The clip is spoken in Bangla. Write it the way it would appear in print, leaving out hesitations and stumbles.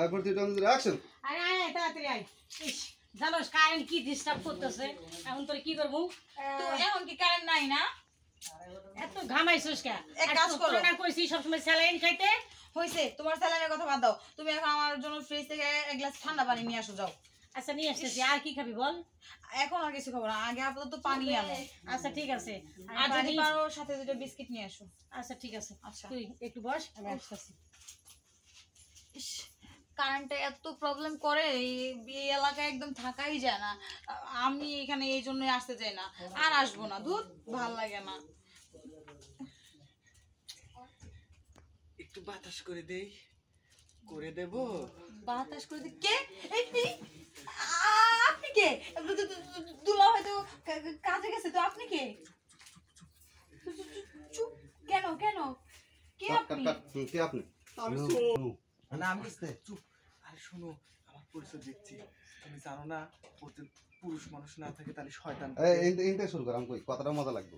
অ্যাকশন। আরে আয় তাড়াতাড়ি আয়। ইস জানোস কারেন্ট কি ডিস্টার্ব করতেছে, এখন তোর কি করবো? তো এখন কি কারেন্ট নাই না? এত ঘামাইছিস কে? এক কাজ করো। না কইছি সবসময় স্যালাইন খাইতে। হইছে, তোমার স্যালাইনের কথা বাদ দাও। তুমি এখন আমার জন্য ফ্রিজ থেকে এক গ্লাস ঠান্ডা পানি নিয়ে আসো, যাও। আচ্ছা নিয়ে আসতেছি, আর কি খাবি বল? এখন আর কিছু খাবো না, আগে আপাতত পানি আনো। আচ্ছা ঠিক আছে, আর যদি পারো সাথে দুটো বিস্কিট নিয়ে আসো। আচ্ছা ঠিক আছে, আচ্ছা। তুই একটু বস, আমি আসতেছি। ইস, কারেন্টে এত প্রবলেম করে, এই এলাকায় একদম থাকাই যায় না। আমি এখানে এই জন্যই আসতে চাই না, আর আসবো না, দূর ভাল লাগে না। একটু বাতাস করে দেই, করে দেব। বাতাস করে দিই কে? আপনি কে? দুলা হয়তো কাজে গেছে, তো আপনি কে? চুপ, কেন কেন? কে আপনি? কে আপনি? আমি সোনু। না, আমি চুপ। আরে শোনো, আমার পরিচয় দিচ্ছি। তুমি জানো না, ওতে পুরুষ মানুষ না থাকে তাহলে শয়তান থাকে। এই শুরু কর, আমি কই কথাটা মজা লাগবে।